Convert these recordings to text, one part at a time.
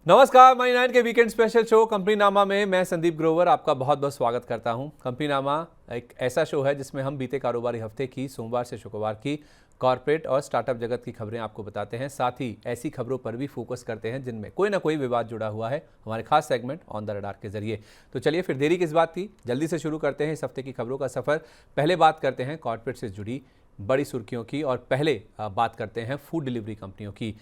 नमस्कार, मनी 9 के weekend special show company नामा में मैं संदीप ग्रोवर आपका बहुत बहुत स्वागत करता हूं। कंपनी नामा एक ऐसा शो है जिसमें हम बीते कारोबारी हफ्ते की सोमवार से शुक्रवार की कॉर्पोरेट और स्टार्टअप जगत की खबरें आपको बताते हैं। साथ ही ऐसी खबरों पर भी फोकस करते हैं जिनमें कोई ना कोई विवाद जुड़ा हुआ है, हमारे खास सेगमेंट ऑन द रडार के जरिए। तो चलिए फिर देरी किस बात की, जल्दी से शुरू करते हैं इस हफ्ते की खबरों का सफर। पहले बात करते हैं कॉर्पोरेट से जुड़ी बड़ी सुर्खियों की और पहले बात करते हैं फूड डिलीवरी कंपनियों की।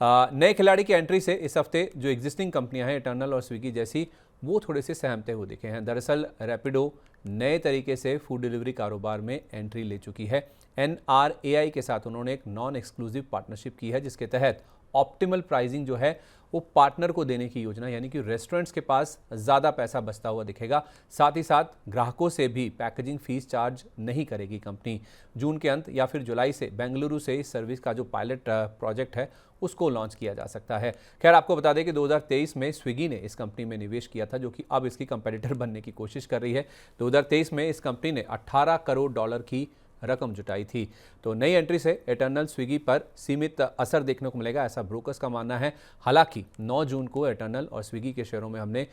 नए खिलाड़ी की एंट्री से इस हफ्ते जो एग्जिस्टिंग कंपनियां हैं इटर्नल और स्विगी जैसी, वो थोड़े से सहमते हुए दिखे हैं। दरअसल रैपिडो नए तरीके से फूड डिलीवरी कारोबार में एंट्री ले चुकी है। NRAI के साथ उन्होंने एक नॉन एक्सक्लूसिव पार्टनरशिप की है जिसके तहत ऑप्टिमल प्राइसिंग जो है वो पार्टनर को देने की योजना, यानी कि रेस्टोरेंट्स के पास ज़्यादा पैसा बचता हुआ दिखेगा। साथ ही साथ ग्राहकों से भी पैकेजिंग फीस चार्ज नहीं करेगी कंपनी। जून के अंत या फिर जुलाई से बेंगलुरु से इस सर्विस का जो पायलट प्रोजेक्ट है उसको लॉन्च किया जा सकता है। खैर, आपको बता दें कि 2023 में स्विगी ने इस कंपनी में निवेश किया था, जो कि अब इसकी कंपेटिटर बनने की कोशिश कर रही है। 2023 में इस कंपनी ने $18 करोड़ की रकम जुटाई थी। तो नई एंट्री से एटर्नल स्विगी पर सीमित असर देखने को मिलेगा, ऐसा ब्रोकर्स का मानना है। हालांकि 9 जून को एटर्नल और स्विगी के शेयरों में हमने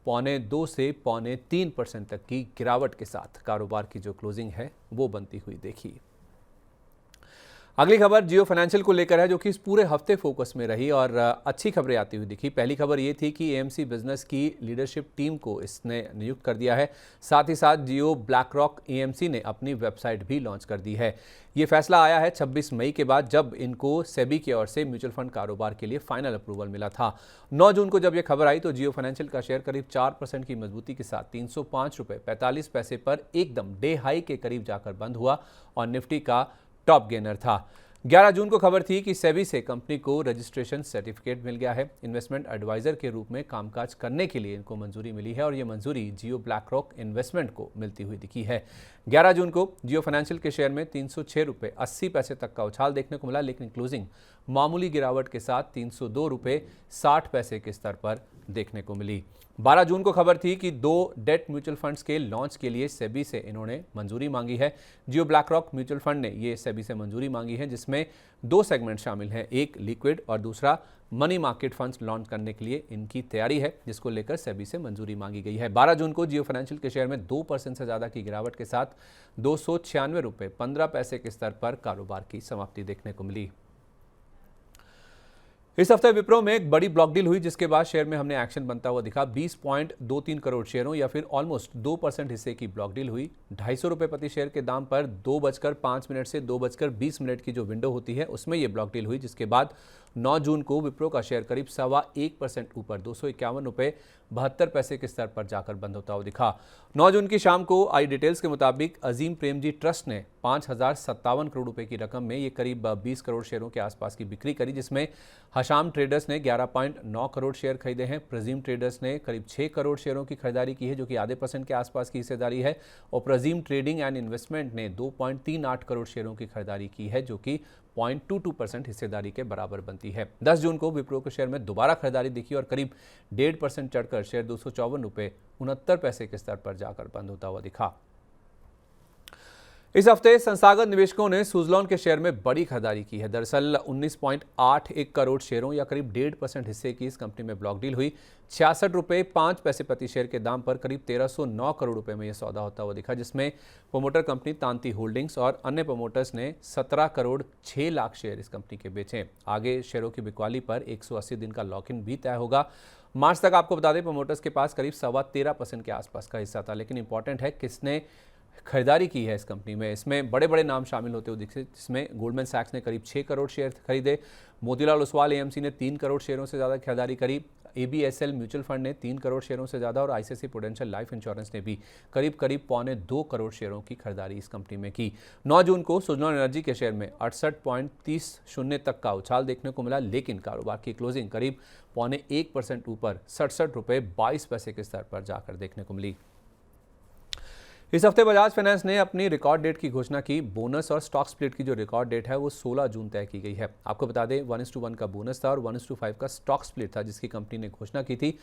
2.25 से 3.25% तक की गिरावट के साथ कारोबार की जो क्लोजिंग है वो बनती हुई देखी। अगली खबर जियो फाइनेंशियल को लेकर है, जो कि इस पूरे हफ्ते फोकस में रही और अच्छी खबरें आती हुई दिखी। पहली खबर ये थी कि AMC बिजनेस की लीडरशिप टीम को इसने नियुक्त कर दिया है। साथ ही साथ जियो ब्लैक रॉक AMC ने अपनी वेबसाइट भी लॉन्च कर दी है। ये फैसला आया है 26 मई के बाद, जब इनको सेबी की ओर से म्यूचुअल फंड कारोबार के लिए फाइनल अप्रूवल मिला था। 9 जून को जब यह खबर आई तो जियो फाइनेंशियल का शेयर करीब 4% की मजबूती के साथ ₹305.45 पर एकदम डे हाई के करीब जाकर बंद हुआ और निफ्टी का टॉप गेनर था। 11 जून को खबर थी कि सेबी से कंपनी को रजिस्ट्रेशन सर्टिफिकेट मिल गया है। इन्वेस्टमेंट एडवाइजर के रूप में कामकाज करने के लिए इनको मंजूरी मिली है और ये मंजूरी जियो ब्लैक रॉक इन्वेस्टमेंट को मिलती हुई दिखी है। 11 जून को जियो फाइनेंशियल के शेयर में ₹306.80 तक का उछाल देखने को मिला, लेकिन क्लोजिंग मामूली गिरावट के साथ ₹302.60 के स्तर पर देखने को मिली। 12 जून को खबर थी कि 2 डेट म्यूचुअल फंड्स के लॉन्च के लिए सेबी से इन्होंने मंजूरी मांगी है। जियो ब्लैक रॉक म्यूचुअल फंड ने ये सेबी से मंजूरी मांगी है, जिसमें 2 सेगमेंट शामिल हैं, एक लिक्विड और दूसरा मनी मार्केट फंड्स लॉन्च करने के लिए इनकी तैयारी है, जिसको लेकर सेबी से मंजूरी मांगी गई है। 12 जून को जियो फाइनेंशियल के शेयर में 2% से ज़्यादा की गिरावट के साथ ₹296.15 के स्तर पर कारोबार की समाप्ति देखने को मिली। इस हफ्ते विप्रो में एक बड़ी ब्लॉक डील हुई, जिसके बाद शेयर में हमने एक्शन बनता हुआ दिखा। 20.23 करोड़ शेयरों या फिर ऑलमोस्ट 2% हिस्से की ब्लॉक डील हुई। ₹250 प्रति शेयर के दाम पर 2:05 से 2:20 की जो विंडो होती है उसमें ये ब्लॉक डील हुई, जिसके बाद 9 जून को विप्रो का शेयर करीब 1.25% ऊपर ₹251.72 के स्तर पर जाकर बंद होता हुआ दिखा। 9 जून की शाम को आई डिटेल्स के मुताबिक अजीम प्रेमजी ट्रस्ट ने 5,057 करोड़ रुपए की रकम में ये करीब 20 करोड़ शेयरों के आसपास की बिक्री करी, जिसमें हशाम ट्रेडर्स ने 11.9 करोड़ शेयर खरीदे हैं। प्रजीम ट्रेडर्स ने करीब 6 करोड़ शेयरों की खरीदारी की है, जो कि आधे % के आसपास की हिस्सेदारी है, और प्रजीम ट्रेडिंग एंड इन्वेस्टमेंट ने 2.38 करोड़ शेयरों की खरीदारी की है, जो कि 0.22% हिस्सेदारी के बराबर बनती है। 10 जून को विप्रो के शेयर में दोबारा खरीदारी दिखी और करीब 1.5% चढ़कर शेयर ₹254.69 के स्तर पर जाकर बंद होता हुआ दिखा। इस हफ्ते संस्थागत निवेशकों ने सुज़लॉन के शेयर में बड़ी खरीदारी की है। दरअसल 19.81 करोड़ शेयरों या करीब 1.5% हिस्से की इस कंपनी में ब्लॉक डील हुई। ₹66.05 प्रति शेयर के दाम पर करीब 1,309 करोड़ रुपए में यह सौदा होता हुआ दिखा, जिसमें प्रोमोटर कंपनी तांती होल्डिंग्स और अन्य प्रोमोटर्स ने 17 करोड़ 6 लाख शेयर इस कंपनी के बेचे। आगे शेयरों की बिकवाली पर 180 दिन का लॉक इन भी तय होगा। मार्च तक आपको बता दें प्रोमोटर्स के पास करीब 13.25% के आसपास का हिस्सा था, लेकिन इंपॉर्टेंट है किसने खरीदारी की है इस कंपनी में। इसमें बड़े बड़े नाम शामिल होते हुए दिखे, जिसमें गोल्डमैन सैक्स ने करीब 6 करोड़ शेयर खरीदे, मोतीलाल ओसवाल AMC ने 3 करोड़ शेयरों से ज़्यादा खरीदारी करी, ABSL म्यूचुअल फंड ने 3 करोड़ शेयरों से ज़्यादा और ICICI प्रूडेंशियल लाइफ इंश्योरेंस ने भी करीब 2.25 करोड़ शेयरों की खरीदारी इस कंपनी में की। 9 जून को सुज़लॉन एनर्जी के शेयर में 68.30 तक का उछाल देखने को मिला, लेकिन कारोबार की क्लोजिंग करीब 0.1% ऊपर ₹67.22 के स्तर पर जाकर देखने को मिली। इस हफ्ते बजाज फाइनेंस ने अपनी रिकॉर्ड डेट की घोषणा की। बोनस और स्टॉक स्प्लिट की जो रिकॉर्ड डेट है वो 16 जून तय की गई है। आपको बता दें 1:1 का बोनस था और 1:5 का स्टॉक स्प्लिट था, जिसकी कंपनी ने घोषणा की थी।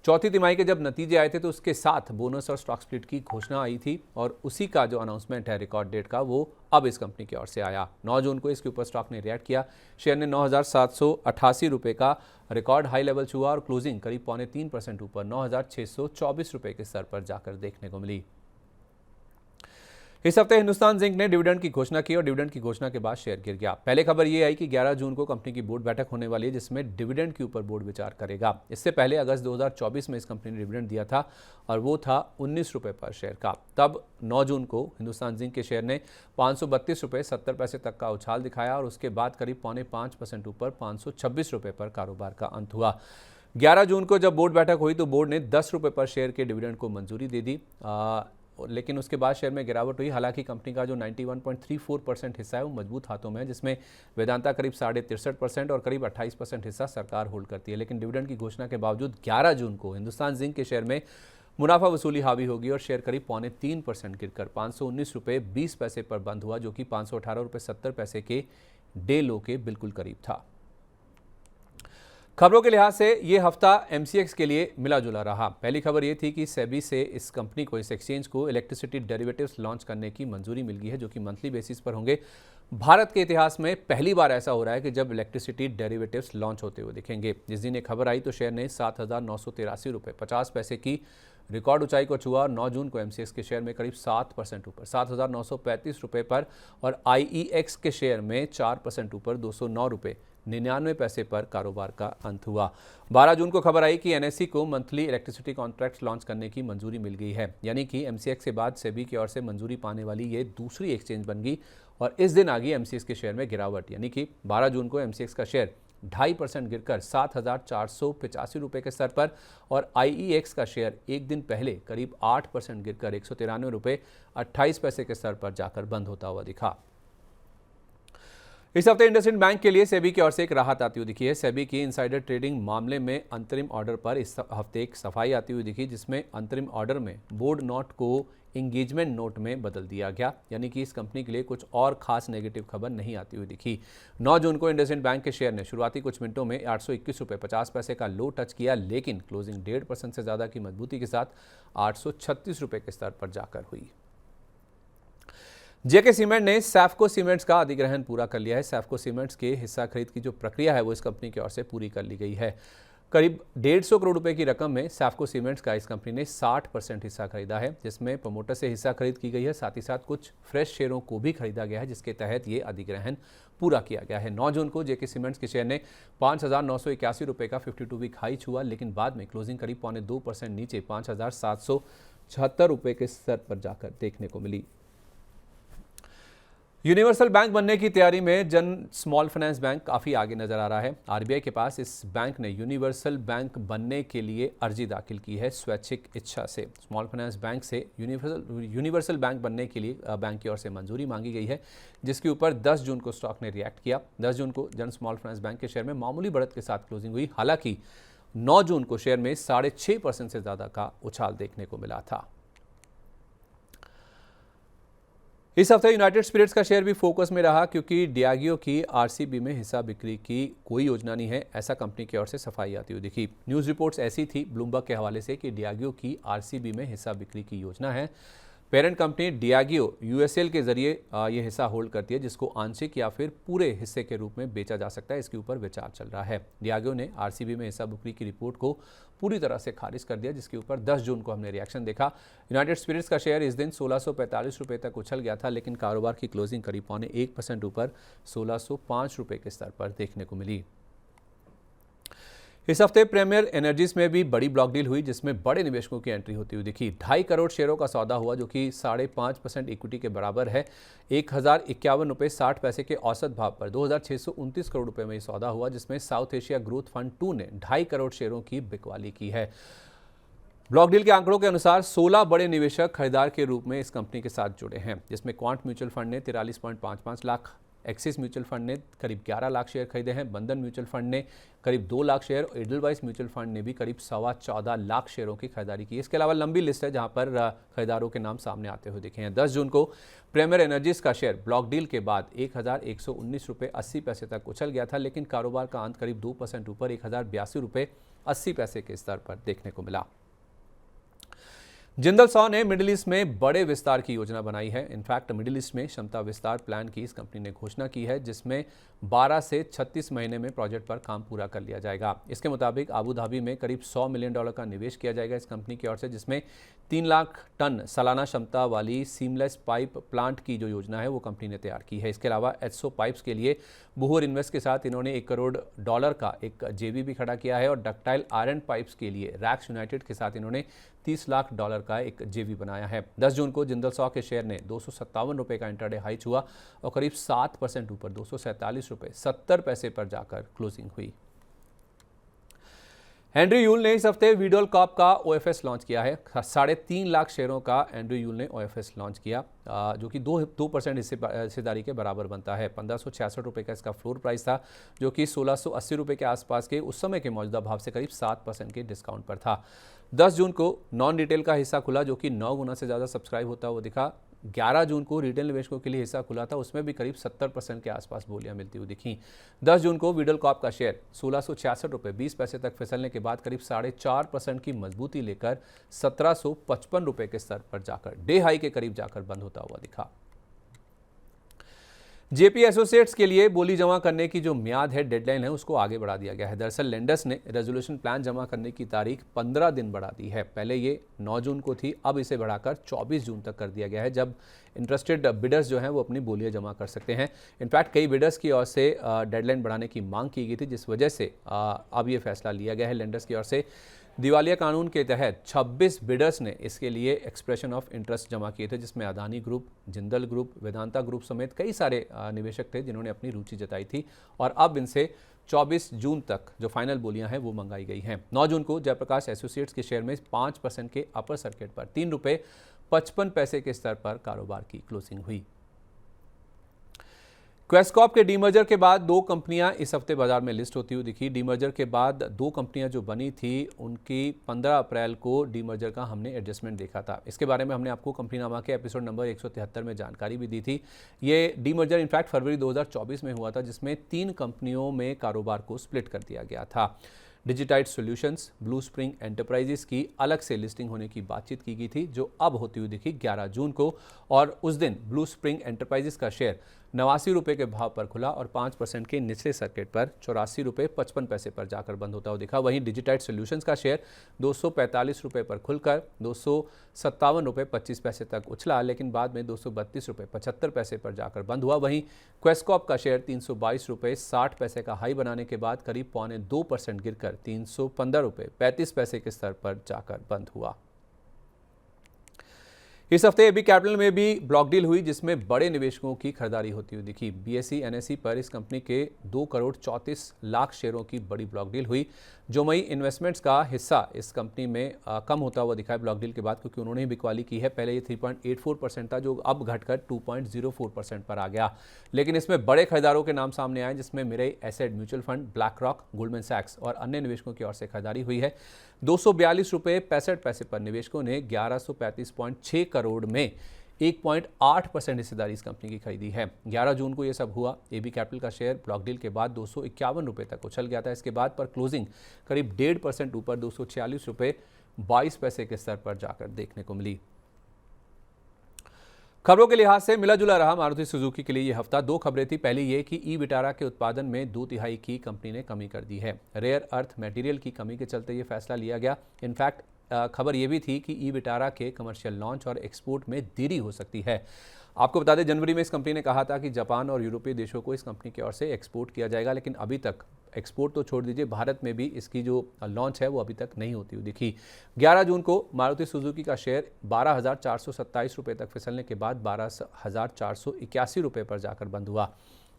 चौथी तिमाही के जब नतीजे आए थे तो उसके साथ बोनस और स्टॉक स्प्लिट की घोषणा आई थी और उसी का जो अनाउंसमेंट है रिकॉर्ड डेट का वो अब इस कंपनी की ओर से आया। 9 जून को इसके ऊपर स्टॉक ने रिएक्ट किया। शेयर ने 9,788 रुपये का रिकॉर्ड हाई लेवल छुआ और क्लोजिंग करीब 3.25% ऊपर 9,624 रुपये के स्तर पर जाकर देखने को मिली। इस हफ्ते हिंदुस्तान जिंक ने डिविडेंड की घोषणा की और डिविडेंड की घोषणा के बाद शेयर गिर गया। पहले खबर ये आई कि 11 जून को कंपनी की बोर्ड बैठक होने वाली है जिसमें डिविडेंड के ऊपर बोर्ड विचार करेगा। इससे पहले अगस्त 2024 में इस कंपनी ने डिविडेंड दिया था और वो था 19 रुपये पर शेयर का। तब 9 जून को हिंदुस्तान जिंक के शेयर ने 532 रुपये 70 पैसे तक का उछाल दिखाया और उसके बाद करीब 5.25% ऊपर 526 रुपये पर कारोबार का अंत हुआ। 11 जून को जब बोर्ड बैठक हुई तो बोर्ड ने 10 रुपये पर शेयर के डिविडेंड को मंजूरी दे दी, लेकिन उसके बाद शेयर में गिरावट हुई। हालांकि कंपनी का जो 91.34% हिस्सा है वो मजबूत हाथों में है, जिसमें वेदांता करीब 63.5% और करीब 28% हिस्सा सरकार होल्ड करती है। लेकिन डिविडेंड की घोषणा के बावजूद 11 जून को हिंदुस्तान जिंक के शेयर में मुनाफा वसूली हावी होगी और शेयर करीब 3.25% गिरकर 519 रुपये 20 पैसे पर बंद हुआ, जो कि 518 रुपये 70 पैसे के डे लो के बिल्कुल करीब था। खबरों के लिहाज से ये हफ्ता एमसीएक्स के लिए मिला जुला रहा। पहली खबर ये थी कि सेबी से इस कंपनी को, इस एक्सचेंज को इलेक्ट्रिसिटी डेरिवेटिव्स लॉन्च करने की मंजूरी मिल गई है, जो कि मंथली बेसिस पर होंगे। भारत के इतिहास में पहली बार ऐसा हो रहा है कि जब इलेक्ट्रिसिटी डेरिवेटिव्स लॉन्च होते हुए दिखेंगे। जिस दिन ये खबर आई तो शेयर ने 7,983 रुपये 50 पैसे की रिकॉर्ड ऊंचाई को छुआ और 9 जून को एमसीएक्स के शेयर में करीब 7% ऊपर 7,935 रुपये पर और आईईएक्स के शेयर में 4% ऊपर 209 रुपये 99 पैसे पर कारोबार का अंत हुआ। 12 जून को खबर आई कि एनएसई को मंथली इलेक्ट्रिसिटी कॉन्ट्रैक्ट्स लॉन्च करने की मंजूरी मिल गई है, यानी कि एमसीएक्स के बाद सेबी की ओर से मंजूरी पाने वाली ये दूसरी एक्सचेंज बन गई और इस दिन आ गई एमसीएक्स के शेयर में गिरावट, यानी कि 12 जून को एमसीएक्स का शेयर 2.5% गिरकर 7,485 रुपये के स्तर पर और आईईएक्स का शेयर एक दिन पहले करीब 8% गिरकर 193 रुपये 28 पैसे के स्तर पर जाकर बंद होता हुआ दिखा। इस हफ्ते इंडसइंड बैंक के लिए सेबी की ओर से एक राहत आती हुई दिखी है। सेबी की इनसाइडर ट्रेडिंग मामले में अंतरिम ऑर्डर पर इस हफ्ते एक सफाई आती हुई दिखी, जिसमें अंतरिम ऑर्डर में बोर्ड नोट को इंगेजमेंट नोट में बदल दिया गया, यानी कि इस कंपनी के लिए कुछ और खास नेगेटिव खबर नहीं आती हुई दिखी। 9 जून को इंडसइंड बैंक के शेयर ने शुरुआती कुछ मिनटों में 821 रुपये 50 पैसे का लो टच किया, लेकिन क्लोजिंग 1.5% से ज़्यादा की मजबूती के साथ 836 रुपये के स्तर पर जाकर हुई। जेके सीमेंट ने सैफको सीमेंट्स का अधिग्रहण पूरा कर लिया है। सैफको सीमेंट्स के हिस्सा खरीद की जो प्रक्रिया है वो इस कंपनी की ओर से पूरी कर ली गई है। करीब 150 करोड़ रुपए की रकम में सैफको सीमेंट्स का इस कंपनी ने 60% हिस्सा खरीदा है, जिसमें प्रमोटर से हिस्सा खरीद की गई है। साथ ही साथ कुछ फ्रेश शेयरों को भी खरीदा गया है, जिसके तहत ये अधिग्रहण पूरा किया गया है। 9 जून को जेके सीमेंट्स के शेयर ने 5,981 रुपये का 52 वीक हाई छुआ, लेकिन बाद में क्लोजिंग करीब 2.25% नीचे 5,776 रुपये के स्तर पर जाकर देखने को मिली। यूनिवर्सल बैंक बनने की तैयारी में जन स्मॉल फाइनेंस बैंक काफ़ी आगे नजर आ रहा है। आरबीआई के पास इस बैंक ने यूनिवर्सल बैंक बनने के लिए अर्जी दाखिल की है स्वैच्छिक इच्छा से। स्मॉल फाइनेंस बैंक से यूनिवर्सल बैंक बनने के लिए बैंक की ओर से मंजूरी मांगी गई है, जिसके ऊपर 10 जून को स्टॉक ने रिएक्ट किया। 10 जून को जन स्मॉल फाइनेंस बैंक के शेयर में मामूली बढ़त के साथ क्लोजिंग हुई। हालांकि 9 जून को शेयर में 6.5% से ज़्यादा का उछाल देखने को मिला था। इस हफ्ते यूनाइटेड स्पिरिट्स का शेयर भी फोकस में रहा, क्योंकि डियागियो की आरसीबी में हिस्सा बिक्री की कोई योजना नहीं है, ऐसा कंपनी की ओर से सफाई आती हुई दिखी। न्यूज़ रिपोर्ट्स ऐसी थी ब्लूमबर्ग के हवाले से कि डियागियो की आरसीबी में हिस्सा बिक्री की योजना है। पेरेंट कंपनी डियागियो यूएसएल के जरिए ये हिस्सा होल्ड करती है, जिसको आंशिक या फिर पूरे हिस्से के रूप में बेचा जा सकता है। इसके ऊपर विचार चल रहा है। डियागियो ने आरसीबी में हिस्सा बिक्री की रिपोर्ट को पूरी तरह से खारिज कर दिया, जिसके ऊपर 10 जून को हमने रिएक्शन देखा। यूनाइटेड स्पिरिट्स का शेयर इस दिन 1645 रुपये तक उछल गया था, लेकिन कारोबार की क्लोजिंग करीब 1% ऊपर 1605 रुपये के स्तर पर देखने को मिली। इस हफ्ते प्रीमियर एनर्जीज में भी बड़ी ब्लॉक डील हुई, जिसमें बड़े निवेशकों की एंट्री होती हुई दिखी। 2.5 करोड़ शेयरों का सौदा हुआ, जो कि 5.5% इक्विटी के बराबर है। 1,051 रुपये 60 पैसे के औसत भाव पर 2,629 करोड़ रुपए में ये सौदा हुआ, जिसमें साउथ एशिया ग्रोथ फंड 2 ने 2.5 करोड़ शेयरों की बिकवाली की है। ब्लॉक डील के आंकड़ों के अनुसार 16 बड़े निवेशक खरीदार के रूप में इस कंपनी के साथ जुड़े हैं, जिसमें क्वांट म्यूचुअल फंड ने 43.55 लाख, एक्सिस म्यूचुअल फंड ने करीब 11 लाख शेयर खरीदे हैं, बंधन म्यूचुअल फंड ने करीब 2 lakh share, Edelweiss mutual fund ने भी करीब 14.25 लाख शेयरों की खरीदारी की। इसके अलावा लंबी लिस्ट है जहां पर खरीदारों के नाम सामने आते हुए दिखे हैं। 10 जून को प्रीमियर एनर्जीज का शेयर ब्लॉक डील के बाद 1,119 रुपये 80 पैसे तक उछल गया था, लेकिन कारोबार का अंत करीब 2% ऊपर 1,082 रुपये 80 पैसे के स्तर पर देखने को मिला। जिंदल सॉ ने मिडिल ईस्ट में बड़े विस्तार की योजना बनाई है। इनफैक्ट मिडिल ईस्ट में क्षमता विस्तार प्लान की इस कंपनी ने घोषणा की है, जिसमें 12 से 36 महीने में प्रोजेक्ट पर काम पूरा कर लिया जाएगा। इसके मुताबिक अबू धाबी में करीब $100 मिलियन का निवेश किया जाएगा इस कंपनी की ओर से, जिसमें 3 लाख टन सालाना क्षमता वाली सीमलेस पाइप प्लांट की जो योजना है वो कंपनी ने तैयार की है। इसके अलावा एचसो पाइप्स के लिए बुहोर इन्वेस्ट के साथ इन्होंने $1 करोड़ का एक जेवी भी खड़ा किया है और डक्टाइल आयरन पाइप्स के लिए रैक्स यूनाइटेड के साथ इन्होंने $30 लाख का एक जेवी बनाया है। 10 जून को जिंदल सॉ के शेयर ने ₹257 का इंट्राडे हाई छुआ और करीब 7% ऊपर ₹247.70 पर जाकर क्लोजिंग हुई। एंड्रयू यूल ने इस हफ्ते वीडोल कॉप का ओएफएस लॉन्च किया है। 3.5 लाख शेयरों का एंड्रयू यूल ने ओएफएस लॉन्च किया, जो कि 2% हिस्सेदारी के बराबर बनता है। ₹1566 का इसका फ्लोर प्राइस था, जो कि ₹1680 के आसपास के उस समय के मौजूदा भाव से करीब 7% के डिस्काउंट पर था। 10 जून को नॉन रिटेल का हिस्सा खुला, जो कि 9 गुना से ज़्यादा सब्सक्राइब होता हुआ दिखा। 11 जून को रिटेल निवेशकों के लिए हिस्सा खुला था, उसमें भी करीब 70% के आसपास बोलियां मिलती हुई दिखी। 10 जून को वीडल कॉप का शेयर ₹1666.20 तक फिसलने के बाद करीब 4.5% की मजबूती लेकर ₹1755 के स्तर पर जाकर डे हाई के करीब जाकर बंद होता हुआ दिखा। जेपी एसोसिएट्स के लिए बोली जमा करने की जो म्याद है, डेडलाइन है, उसको आगे बढ़ा दिया गया है। दरअसल लेंडर्स ने रेजोल्यूशन प्लान जमा करने की तारीख 15 दिन बढ़ा दी है। पहले ये 9 जून को थी, अब इसे बढ़ाकर 24 जून तक कर दिया गया है, जब इंटरेस्टेड बिडर्स जो हैं वो अपनी बोलियां जमा कर सकते हैं। इनफैक्ट कई बिडर्स की ओर से डेडलाइन बढ़ाने की मांग की गई थी, जिस वजह से अब ये फैसला लिया गया है। लेंडर्स की ओर से दिवालिया कानून के तहत 26 बिडर्स ने इसके लिए एक्सप्रेशन ऑफ इंटरेस्ट जमा किए थे, जिसमें Adani group, Jindal group, Vedanta group समेत कई सारे निवेशक थे जिन्होंने अपनी रुचि जताई थी। और अब इनसे 24 जून तक जो फाइनल बोलियां हैं वो मंगाई गई हैं। 9 जून को जयप्रकाश एसोसिएट्स के शेयर में 5% के अपर सर्किट पर ₹3.55 के स्तर पर कारोबार की क्लोजिंग हुई। क्वेस्कॉर्प के डीमर्जर के बाद 2 कंपनियां इस हफ्ते बाजार में लिस्ट होती हुई दिखी। डीमर्जर के बाद 2 कंपनियां जो बनी थी, उनकी 15 अप्रैल को डीमर्जर का हमने एडजस्टमेंट देखा था। इसके बारे में हमने आपको कंपनीनामा के एपिसोड नंबर 173 में जानकारी भी दी थी। ये डीमर्जर इनफैक्ट फरवरी 2024 में हुआ था, जिसमें 3 कंपनियों में कारोबार को स्प्लिट कर दिया गया था। डिजिटाइट सॉल्यूशंस, ब्लू स्प्रिंग एंटरप्राइजेस की अलग से लिस्टिंग होने की बातचीत की गई थी, जो अब होती हुई दिखी 11 जून को। और उस दिन ब्लू स्प्रिंग एंटरप्राइजेस का शेयर ₹89 के भाव पर खुला और 5% के निचले सर्किट पर ₹84.55 पर जाकर बंद होता हुआ दिखा। वहीं डिजिटाइट सॉल्यूशंस का शेयर ₹245 पर खुलकर ₹257.25 तक उछला, लेकिन बाद में ₹232.75 पर जाकर बंद हुआ। वहीं क्वेस्कॉर्प का शेयर ₹322.60 का हाई बनाने के बाद करीब 2.25% गिरकर ₹315.35 के स्तर पर जाकर बंद हुआ। इस हफ्ते एबी कैपिटल में भी ब्लॉक डील हुई, जिसमें बड़े निवेशकों की खरीदारी होती हुई दिखी। बीएसई एनएसई पर इस कंपनी के 2.34 करोड़ शेयरों की बड़ी ब्लॉक डील हुई। जो मई इन्वेस्टमेंट्स का हिस्सा इस कंपनी में कम होता हुआ दिखा है ब्लॉक डील के बाद, क्योंकि उन्होंने ही बिकवाली की है। पहले ये 3.84% था, जो अब घटकर 2.04% पर आ गया। लेकिन इसमें बड़े खरीदारों के नाम सामने आए, जिसमें Mirae Asset mutual fund, BlackRock, Goldman सैक्स और अन्य निवेशकों की ओर से खरीदारी हुई है। ₹242.65 पर निवेशकों ने 1135.6 करोड़ में 1.8% हिस्सेदारी इस कंपनी की खरीदी है। 11 जून को यह सब हुआ। एबी कैपिटल का शेयर ब्लॉक डील के बाद ₹251 तक उछल गया था। इसके बाद पर क्लोजिंग करीब 1.5% ऊपर ₹246.22 के स्तर पर जाकर देखने को मिली। खबरों के लिहाज से मिला जुला रहा मारुति सुजुकी के लिए यह हफ्ता। 2 खबरें थी। पहली ये कि ई विटारा के उत्पादन में 2/3 की कंपनी ने कमी कर दी है। रेयर अर्थ मटेरियल की कमी के चलते ये फैसला लिया गया। इनफैक्ट खबर ये भी थी कि ई विटारा के कमर्शियल लॉन्च और एक्सपोर्ट में देरी हो सकती है। आपको बता दें, जनवरी में इस कंपनी ने कहा था कि जापान और यूरोपीय देशों को इस कंपनी की ओर से एक्सपोर्ट किया जाएगा, लेकिन अभी तक एक्सपोर्ट तो छोड़ दीजिए, भारत में भी इसकी जो लॉन्च है वो अभी तक नहीं होती हुई दिखी। 11 जून को मारुति सुजुकी का शेयर ₹12,427 तक फिसलने के बाद ₹12,481 पर जाकर बंद हुआ।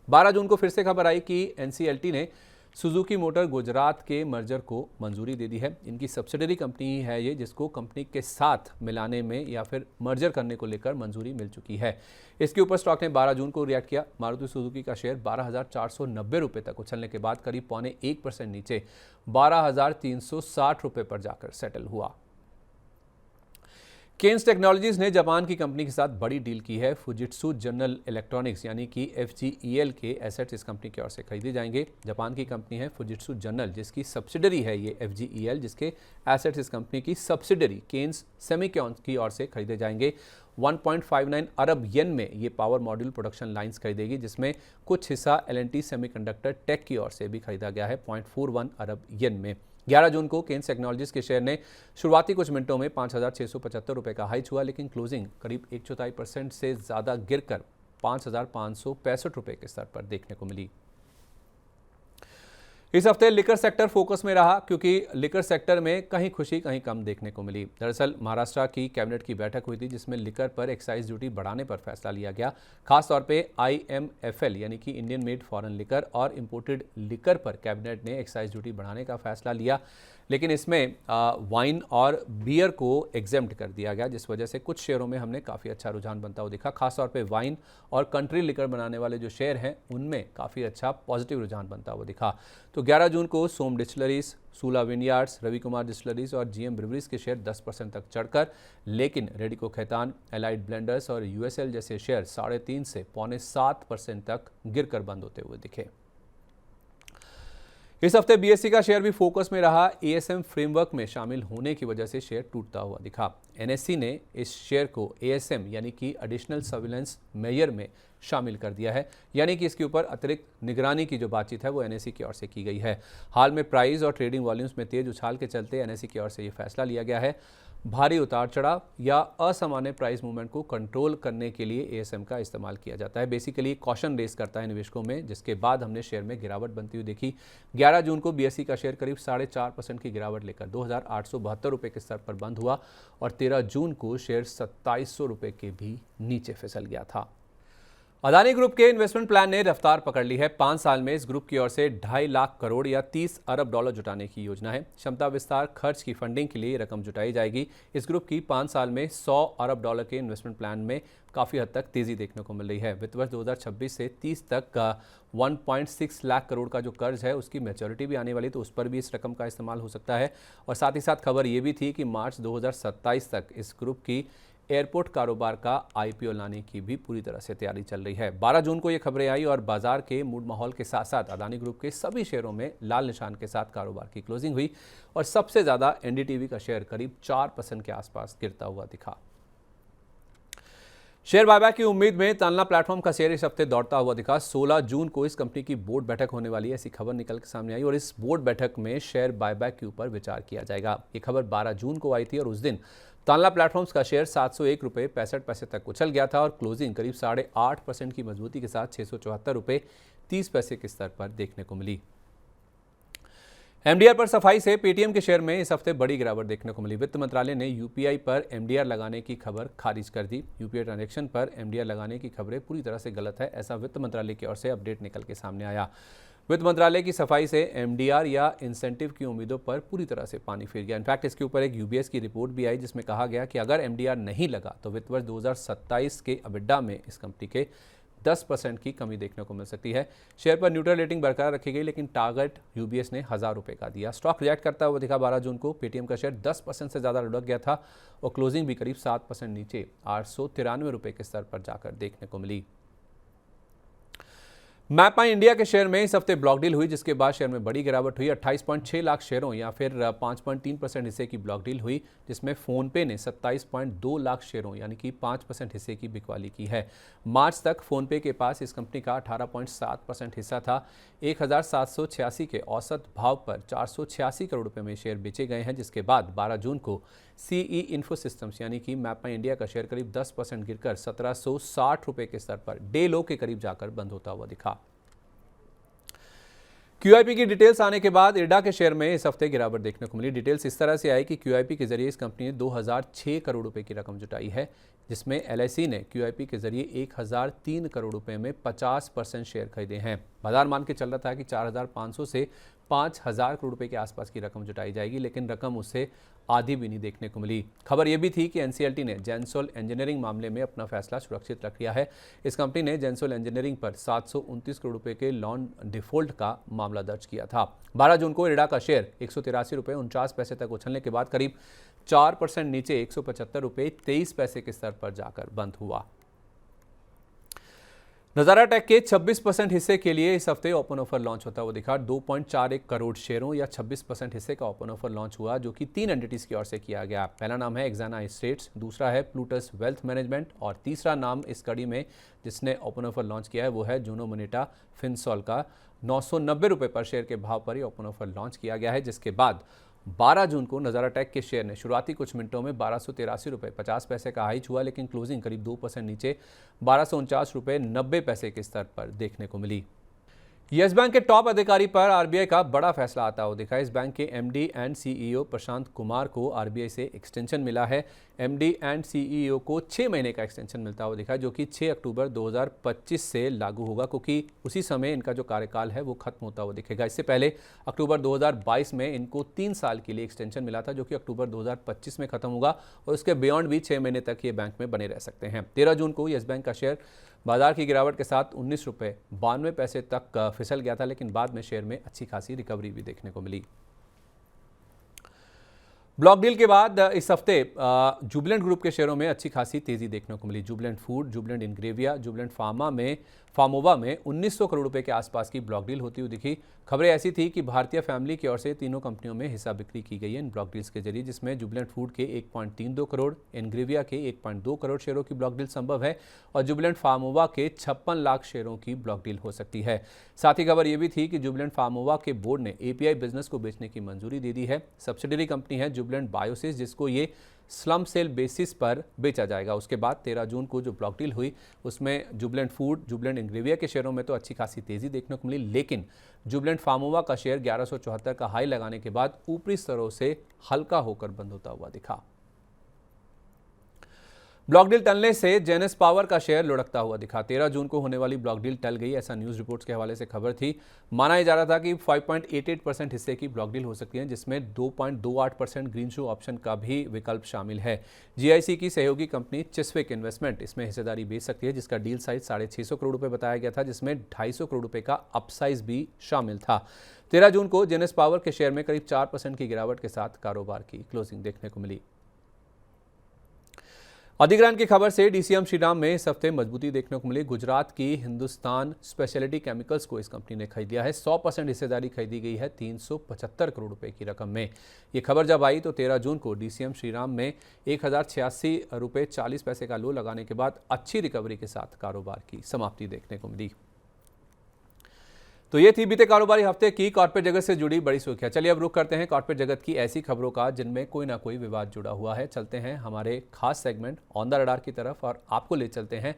12 जून को फिर से खबर आई कि एनसीएलटी ने सुजुकी मोटर गुजरात के मर्जर को मंजूरी दे दी है। इनकी सब्सिडरी कंपनी है ये, जिसको कंपनी के साथ मिलाने में या फिर मर्जर करने को लेकर मंजूरी मिल चुकी है। इसके ऊपर स्टॉक ने 12 जून को रिएक्ट किया। मारुति सुजुकी का शेयर ₹12,490 तक उछलने के बाद करीब 0.25% नीचे ₹12,360 पर जाकर सेटल हुआ। केन्स टेक्नोलॉजीज ने जापान की कंपनी के साथ बड़ी डील की है। फुजित्सु जनरल इलेक्ट्रॉनिक्स यानी कि FGEL के एसेट्स इस कंपनी की ओर से खरीदे जाएंगे। जापान की कंपनी है फुजित्सु जनरल, जिसकी सब्सिडरी है ये FGEL, जिसके एसेट्स इस कंपनी की सब्सिडरी केन्स सेमीकॉन की ओर से खरीदे जाएंगे। 1.59 अरब येन में ये पावर मॉड्यूल प्रोडक्शन लाइंस खरीदेगी, जिसमें कुछ हिस्सा L&T सेमीकंडक्टर टेक की ओर से भी खरीदा गया है 0.41 अरब येन में। 11 जून को केन्स टेक्नोलॉजीज के शेयर ने शुरुआती कुछ मिनटों में 5,675 रुपये का हाई छुआ, लेकिन क्लोजिंग करीब 1/4% से ज़्यादा गिरकर 5,565 रुपये के स्तर पर देखने को मिली। इस हफ्ते लिकर सेक्टर फोकस में रहा, क्योंकि लिकर सेक्टर में कहीं खुशी कहीं कम देखने को मिली। दरअसल महाराष्ट्र की कैबिनेट की बैठक हुई थी, जिसमें लिकर पर एक्साइज ड्यूटी बढ़ाने पर फैसला लिया गया। खासतौर पे IMFL यानी कि इंडियन मेड फॉरेन लिकर और इंपोर्टेड लिकर पर कैबिनेट ने एक्साइज ड्यूटी बढ़ाने का फैसला लिया, लेकिन इसमें वाइन और बियर को एग्जेम्प्ट कर दिया गया, जिस वजह से कुछ शेयरों में हमने काफ़ी अच्छा रुझान बनता हुआ दिखा। खासतौर पे वाइन और कंट्री लिकर बनाने वाले जो शेयर हैं उनमें काफ़ी अच्छा पॉजिटिव रुझान बनता हुआ दिखा। तो 11 जून को सोम डिस्टिलरीज, सूला विनयार्ड्स, रवि कुमार डिस्टिलरीज और GM ब्रिवरीज के शेयर 10% तक चढ़कर, लेकिन रेडिको खैतान, एलाइड ब्लेंडर्स और USL जैसे शेयर 3.5 से 6.25% तक गिरकर बंद होते हुए दिखे। इस हफ्ते BSE का शेयर भी फोकस में रहा। ASM फ्रेमवर्क में शामिल होने की वजह से शेयर टूटता हुआ दिखा। NSE ने इस शेयर को ASM यानी कि एडिशनल सर्विलेंस मेजर में शामिल कर दिया है, यानी कि इसके ऊपर अतिरिक्त निगरानी की जो बातचीत है वो NSE की ओर से की गई है। हाल में प्राइस और ट्रेडिंग वॉल्यूम्स में तेज उछाल के चलते NSE की ओर से ये फैसला लिया गया है। भारी उतार चढ़ाव या असामान्य प्राइस मूवमेंट को कंट्रोल करने के लिए ASM का इस्तेमाल किया जाता है। बेसिकली कॉशन रेस करता है निवेशकों में, जिसके बाद हमने शेयर में गिरावट बनती हुई देखी। 11 जून को BSE का शेयर करीब 4.5% की गिरावट लेकर 2,872 रुपये के स्तर पर बंद हुआ और 13 जून को शेयर 2,700 रुपये के भी नीचे फिसल गया था। अदानी ग्रुप के इन्वेस्टमेंट प्लान ने रफ्तार पकड़ ली है। 5 साल में इस ग्रुप की ओर से 2.5 लाख करोड़ या 30 अरब डॉलर जुटाने की योजना है। क्षमता विस्तार खर्च की फंडिंग के लिए ये रकम जुटाई जाएगी। इस ग्रुप की 5 साल में 100 अरब डॉलर के इन्वेस्टमेंट प्लान में काफ़ी हद तक तेजी देखने को मिल रही है। वित्त वर्ष 2026 से 30 तक का 1.6 लाख करोड़ का जो कर्ज है उसकी मैच्योरिटी भी आने वाली, तो उस पर भी इस रकम का इस्तेमाल हो सकता है। और साथ ही साथ खबर ये भी थी कि मार्च 2027 तक इस ग्रुप की एयरपोर्ट कारोबार का IPO लाने की भी पूरी तरह से तैयारी चल रही है। 12 जून को ये खबरें आई और बाजार के मूड माहौल के साथ साथ अदानी ग्रुप के सभी शेयरों में लाल निशान के साथ कारोबार की क्लोजिंग हुई और सबसे ज़्यादा NDTV का शेयर करीब 4% के आसपास गिरता हुआ दिखा। शेयर बायबैक की उम्मीद में तानला प्लेटफॉर्म का शेयर इस हफ्ते दौड़ता हुआ दिखा। 16 जून को इस कंपनी की बोर्ड बैठक होने वाली है, ऐसी खबर निकल के सामने आई और इस बोर्ड बैठक में शेयर बायबैक के ऊपर विचार किया जाएगा। ये खबर 12 जून को आई थी और उस दिन तानला प्लेटफॉर्म्स का शेयर 701 रुपये 65 पैसे तक उछल गया था और क्लोजिंग करीब 8.5% की मजबूती के साथ 674 रुपये 30 पैसे के स्तर पर देखने को मिली। MDR पर सफाई से पेटीएम के शेयर में इस हफ्ते बड़ी गिरावट देखने को मिली। वित्त मंत्रालय ने UPI पर MDR लगाने की खबर खारिज कर दी। UPI ट्रांजैक्शन पर MDR लगाने की खबरें पूरी तरह से गलत है, ऐसा वित्त मंत्रालय की ओर से अपडेट निकल के सामने आया। वित्त मंत्रालय की सफाई से MDR या इंसेंटिव की उम्मीदों पर पूरी तरह से पानी फिर गया। इनफैक्ट इसके ऊपर एक UBS की रिपोर्ट भी आई, जिसमें कहा गया कि अगर MDR नहीं लगा तो वित्त वर्ष 2027 के EBITDA में इस कंपनी के 10% की कमी देखने को मिल सकती है। शेयर पर न्यूट्रल रेटिंग बरकरार रखी गई, लेकिन टारगेट UBS ने 1,000 रुपये का दिया। स्टॉक रिएक्ट करता हुआ दिखा। 12 जून को पेटीएम का शेयर 10% से ज़्यादा लुढ़क गया था और क्लोजिंग भी करीब 7% नीचे 893 रुपये के स्तर पर जाकर देखने को मिली। मैपमाई इंडिया के शेयर में इस हफ्ते ब्लॉक डील हुई, जिसके बाद शेयर में बड़ी गिरावट हुई। 28.6 लाख शेयरों या फिर 5.3% हिस्से की ब्लॉक डील हुई, जिसमें फोनपे ने 27.2 लाख शेयरों यानी कि 5% हिस्से की बिकवाली की है। मार्च तक फोनपे के पास इस कंपनी का 18.7% हिस्सा था। 1786 के औसत भाव पर 486 करोड़ रुपए में शेयर बेचे गए हैं, जिसके बाद 12 जून को CE इन्फो सिस्टम्स यानी कि मैपमाई इंडिया का शेयर करीब 10% गिरकर 1760 रुपये के स्तर पर डे लो के करीब जाकर बंद होता हुआ दिखा। QIP की डिटेल्स आने के बाद इरडा के शेयर में इस हफ्ते गिरावट देखने को मिली। डिटेल्स इस तरह से आई कि QIP के जरिए इस कंपनी ने 2006 करोड़ रुपए की रकम जुटाई है, जिसमें LIC ने QIP के जरिए 1003 करोड़ रुपए में 50% शेयर खरीदे हैं। बाजार मान के चल रहा था कि 4,500 से 5,000 करोड़ रुपए के आसपास की रकम जुटाई जाएगी, लेकिन रकम उससे आधी भी नहीं देखने को मिली। खबर यह भी थी कि NCLT ने जेंसोल इंजीनियरिंग मामले में अपना फैसला सुरक्षित रख लिया है। इस कंपनी ने जेंसोल इंजीनियरिंग पर 729 करोड़ रुपए के लोन डिफॉल्ट का मामला दर्ज किया था। 12 जून को इरडा का शेयर 183 रुपये 49 पैसे तक उछलने के बाद करीब 4% नीचे 175 रुपये 23 पैसे के स्तर पर जाकर बंद हुआ। नजारा टेक के 26% हिस्से के लिए इस हफ्ते ओपन ऑफर लॉन्च होता हुआ दिखा। 2.41 करोड़ शेयरों या 26% हिस्से का ओपन ऑफर लॉन्च हुआ, जो कि 3 एंटिटीज की ओर से किया गया। पहला नाम है एक्साना एस्टेट्स, दूसरा है प्लूटस वेल्थ मैनेजमेंट और तीसरा नाम इस कड़ी में जिसने ओपन ऑफर लॉन्च किया है वो है जुनो मोनेटा फिनसॉल का। 990 रुपये पर शेयर के भाव पर ही ओपन ऑफर लॉन्च किया गया है, जिसके बाद 12 जून को नजारा टेक के शेयर ने शुरुआती कुछ मिनटों में 1283 रुपये 50 पैसे का हाई हुआ, लेकिन क्लोजिंग करीब 2% नीचे 1249 रुपये 90 पैसे के स्तर पर देखने को मिली। यस बैंक के टॉप अधिकारी पर आरबीआई का बड़ा फैसला आता हुआ दिखा। इस बैंक के MD and CEO Prashant Kumar को आरबीआई से एक्सटेंशन मिला है। एमडी एंड सीईओ को 6 महीने का एक्सटेंशन मिलता हुआ दिखा, जो कि 6 अक्टूबर 2025 से लागू होगा, क्योंकि उसी समय इनका जो कार्यकाल है वो खत्म होता हुआ दिखेगा। इससे पहले अक्टूबर 2022 में इनको 3 साल के लिए एक्सटेंशन मिला था, जो कि अक्टूबर 2025 में खत्म होगा और उसके बियॉन्ड भी 6 महीने तक ये बैंक में बने रह सकते हैं। 13 जून को यस बैंक का शेयर बाजार की गिरावट के साथ 19 रुपये 92 पैसे तक फिसल गया था, लेकिन बाद में शेयर में अच्छी खासी रिकवरी भी देखने को मिली। ब्लॉक डील के बाद इस हफ्ते जुबिलेंट ग्रुप के शेयरों में अच्छी खासी तेजी देखने को मिली। जुबिलेंट फूड, जुबिलेंट इनग्रेविया, जुबिलेंट फार्मोवा में 1900 करोड़ रुपए के आसपास की ब्लॉक डील होती हुई दिखी। खबरें ऐसी थी कि भारतीय फैमिली की ओर से तीनों कंपनियों में हिस्सा बिक्री की गई है इन ब्लॉक डील्स के जरिए, जिसमें जुबिलेंट फूड के 1.32 करोड़, इनग्रेविया के 1.2 करोड़ शेयरों की ब्लॉक डील संभव है और जुबिलेंट फार्मोवा के 56 लाख शेयरों की ब्लॉक डील हो सकती है। साथ ही खबर यह भी थी कि जुबिलेंट फार्मोवा के बोर्ड ने एपीआई बिजनेस को बेचने की मंजूरी दे दी है। सब्सिडरी कंपनी है जुबिलेंट बायोसिस, जिसको ये स्लम सेल बेसिस पर बेचा जाएगा। उसके बाद 13 जून को जो ब्लॉक डील हुई उसमें जुबिलेंट फूड, जुबिलेंट इनग्रेविया के शेयरों में तो अच्छी खासी तेजी देखने को मिली, लेकिन जुबिलेंट फार्मोवा का शेयर 1174 का हाई लगाने के बाद ऊपरी स्तरों से हल्का होकर बंद होता हुआ दिखा। ब्लॉक डील टलने से जेनेस पावर का शेयर लुढ़कता हुआ दिखा। 13 जून को होने वाली ब्लॉक डील टल गई, ऐसा न्यूज रिपोर्ट्स के हवाले से खबर थी। माना जा रहा था कि 5.88% हिस्से की ब्लॉक डील हो सकती है, जिसमें 2.28% ग्रीन शू ऑप्शन का भी विकल्प शामिल है। जीआईसी की सहयोगी कंपनी चिस्विक इन्वेस्टमेंट इसमें हिस्सेदारी बेच सकती है, जिसका डील साइज 650 करोड़ रुपए बताया गया था, जिसमें 250 करोड़ रुपए का अपसाइज भी शामिल था। 13 जून को जेनेस पावर के शेयर में करीब 4% की गिरावट के साथ कारोबार की क्लोजिंग देखने को मिली। अधिग्रहण की खबर से डीसीएम श्रीराम में इस हफ्ते मजबूती देखने को मिली। गुजरात की हिंदुस्तान स्पेशलिटी केमिकल्स को इस कंपनी ने खरीद लिया है। 100% हिस्सेदारी खरीदी गई है 375 करोड़ रुपए की रकम में। ये खबर जब आई तो 13 जून को डीसीएम श्रीराम में 1086 रुपये 40 पैसे का लो लगाने के बाद अच्छी रिकवरी के साथ कारोबार की समाप्ति देखने को मिली। तो ये थी बीते कारोबारी हफ्ते की कॉर्पोरेट जगत से जुड़ी बड़ी सुर्खियां। चलिए अब रुख करते हैं कॉर्पोरेट जगत की ऐसी खबरों का जिनमें कोई ना कोई विवाद जुड़ा हुआ है। चलते हैं हमारे खास सेगमेंट ऑन द रडार की तरफ और आपको ले चलते हैं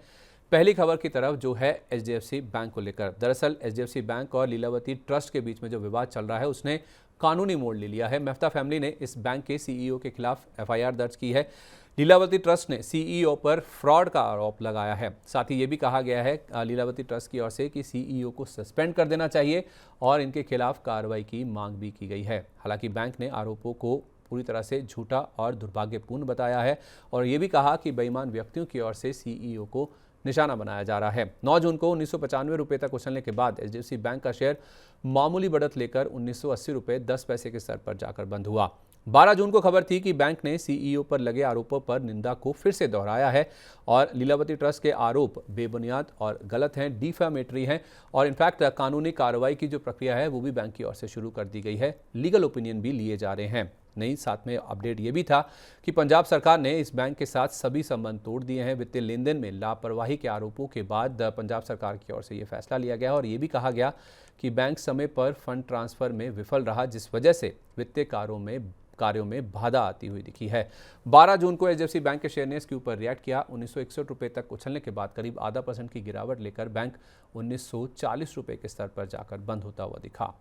पहली खबर की तरफ, जो है एचडीएफसी बैंक को लेकर। दरअसल एचडीएफसी बैंक और लीलावती ट्रस्ट के बीच में जो विवाद चल रहा है उसने कानूनी मोड़ ले लिया है। मेहता फैमिली ने इस बैंक के सीईओ के खिलाफ एफआईआर दर्ज की है। लीलावती ट्रस्ट ने सीईओ पर फ्रॉड का आरोप लगाया है। साथ ही ये भी कहा गया है लीलावती ट्रस्ट की ओर से कि सीईओ को सस्पेंड कर देना चाहिए और इनके खिलाफ कार्रवाई की मांग भी की गई है। हालांकि बैंक ने आरोपों को पूरी तरह से झूठा और दुर्भाग्यपूर्ण बताया है और ये भी कहा कि बेईमान व्यक्तियों की ओर से सीईओ को निशाना बनाया जा रहा है। 9 जून को 1995 रुपये तक उछलने के बाद एचडीएफसी बैंक का शेयर मामूली बढ़त लेकर 1980 रुपये 10 पैसे के स्तर पर जाकर बंद हुआ। 12 जून को खबर थी कि बैंक ने सीईओ पर लगे आरोपों पर निंदा को फिर से दोहराया है और लीलावती ट्रस्ट के आरोप बेबुनियाद और गलत हैं, डिफेमेटरी हैं और इनफैक्ट कानूनी कार्रवाई की जो प्रक्रिया है वो भी बैंक की ओर से शुरू कर दी गई है। लीगल ओपिनियन भी लिए जा रहे हैं। नई साथ में अपडेट ये भी था कि पंजाब सरकार ने इस बैंक के साथ सभी संबंध तोड़ दिए हैं। वित्तीय लेन देन में लापरवाही के आरोपों के बाद पंजाब सरकार की ओर से ये फैसला लिया गया और ये भी कहा गया कि बैंक समय पर फंड ट्रांसफर में विफल रहा, जिस वजह से वित्तीय कार्यों में बाधा आती हुई दिखी है। 12 जून को एचडीएफसी बैंक के शेयर ने इसके ऊपर रिएक्ट किया। 1961 रुपये तक उछलने के बाद करीब आधा % की गिरावट लेकर बैंक 1940 रुपये के स्तर पर जाकर बंद होता हुआ दिखा।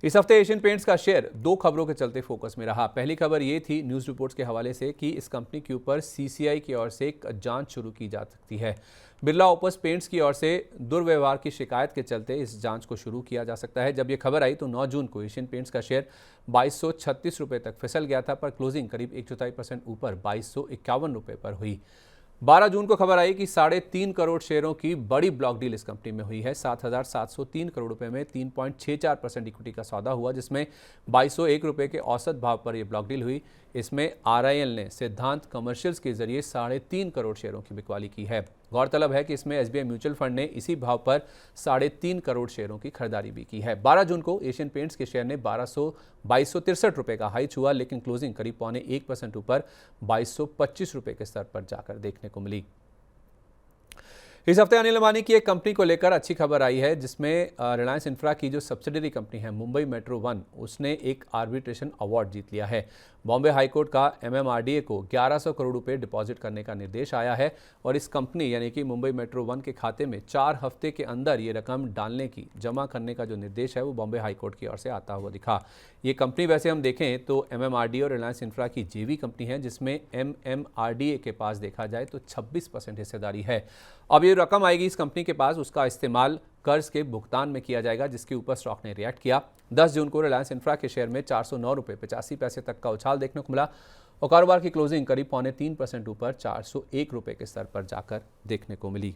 इस हफ्ते एशियन पेंट्स का शेयर 2 खबरों के चलते फोकस में रहा। पहली खबर ये थी न्यूज़ रिपोर्ट्स के हवाले से कि इस कंपनी के ऊपर सीसीआई की ओर से एक जांच शुरू की जा सकती है। बिरला ओपस पेंट्स की ओर से दुर्व्यवहार की शिकायत के चलते इस जांच को शुरू किया जा सकता है। जब ये खबर आई तो 9 जून को एशियन पेंट्स का शेयर 2236 रुपये तक फिसल गया था, पर क्लोजिंग करीब 1/4% ऊपर 2251 रुपये पर हुई। 12 जून को खबर आई कि 3.5 करोड़ शेयरों की बड़ी ब्लॉक डील इस कंपनी में हुई है। 7,703 करोड़ रुपए में 3.64% इक्विटी का सौदा हुआ, जिसमें 2201 रुपए के औसत भाव पर यह ब्लॉक डील हुई। इसमें आरआईएल ने सिद्धांत कमर्शियल्स के जरिए 3.5 करोड़ शेयरों की बिकवाली की है। गौरतलब है कि इसमें एसबीआई म्यूचुअल फंड ने इसी भाव पर 3.5 करोड़ शेयरों की खरीदारी भी की है। 12 जून को एशियन पेंट्स के शेयर ने 2263 रुपए का हाई छुआ, लेकिन क्लोजिंग करीब 0.25% ऊपर 2225 रुपए के स्तर पर जाकर देखने को मिली। इस हफ्ते अनिल अंबानी की एक कंपनी को लेकर अच्छी खबर आई है, जिसमें रिलायंस इंफ्रा की जो सब्सिडरी कंपनी है मुंबई मेट्रो वन, उसने एक आर्बिट्रेशन अवार्ड जीत लिया है। बॉम्बे हाईकोर्ट का एमएमआरडीए को 1100 करोड़ रुपए डिपॉजिट करने का निर्देश आया है और इस कंपनी यानी कि मुंबई मेट्रो वन के खाते में 4 हफ्ते के अंदर ये रकम डालने की, जमा करने का जो निर्देश है वो बॉम्बे हाईकोर्ट की ओर से आता हुआ दिखा। ये कंपनी वैसे हम देखें तो एमएमआरडीए और रिलायंस इंफ्रा की जेवी कंपनी है, जिसमें एमएमआरडीए के पास देखा जाए तो 26% हिस्सेदारी है। अब ये रकम आएगी इस कंपनी के पास, उसका इस्तेमाल कर्ज के भुगतान में किया जाएगा, जिसके ऊपर स्टॉक ने रिएक्ट किया। 10 जून को रिलायंस इंफ्रा के शेयर में 409 रुपये 85 पैसे तक का उछाल देखने को मिला और कारोबार की क्लोजिंग करीब 0.3% ऊपर 401 रुपये के स्तर पर जाकर देखने को मिली।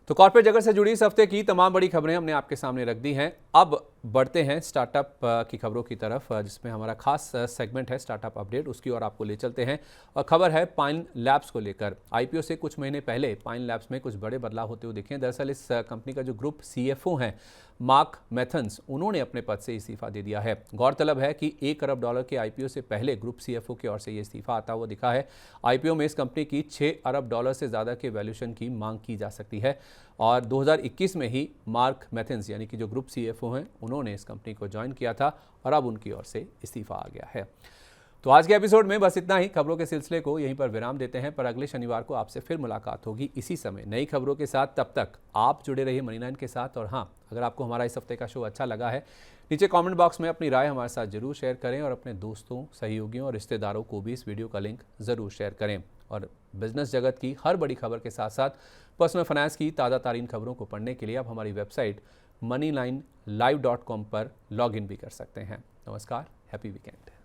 तो कॉर्पोरेट जगत से जुड़ी इस हफ्ते की तमाम बड़ी खबरें हमने आपके सामने रख दी हैं। अब बढ़ते हैं स्टार्टअप की खबरों की तरफ, जिसमें हमारा खास सेगमेंट है स्टार्टअप अपडेट, उसकी ओर आपको ले चलते हैं। और खबर है पाइन लैब्स को लेकर। आईपीओ से कुछ महीने पहले पाइन लैब्स में कुछ बड़े बदलाव होते हुए दिखे हैं। दरअसल इस कंपनी का जो ग्रुप सीएफओ हैं मार्क मैथन्स, उन्होंने अपने पद से इस्तीफा दे दिया है। गौरतलब है कि $1 अरब के आईपीओ से पहले ग्रुप सीएफओ की ओर से ये इस्तीफा आता हुआ दिखा है। आईपीओ में इस कंपनी की $6 अरब से ज़्यादा के वैल्यूएशन की मांग की जा सकती है और 2021 में ही मार्क मैथन्स यानी कि जो ग्रुप सीएफओ हैं, उन्होंने इस कंपनी को ज्वाइन किया था और अब उनकी ओर से इस्तीफा आ गया है। तो आज के एपिसोड में बस इतना ही। खबरों के सिलसिले को यहीं पर विराम देते हैं, पर अगले शनिवार को आपसे फिर मुलाकात होगी इसी समय नई खबरों के साथ। तब तक आप जुड़े रहिए मनी9 के साथ। और हाँ, अगर आपको हमारा इस हफ्ते का शो अच्छा लगा है, नीचे कमेंट बॉक्स में अपनी राय हमारे साथ जरूर शेयर करें और अपने दोस्तों, सहयोगियों और रिश्तेदारों को भी इस वीडियो का लिंक ज़रूर शेयर करें। और बिजनेस जगत की हर बड़ी खबर के साथ साथ पर्सनल फाइनेंस की ताज़ा तारीन खबरों को पढ़ने के लिए आप हमारी वेबसाइट money9live.com पर लॉगिन भी कर सकते हैं। नमस्कार, हैप्पी वीकेंड।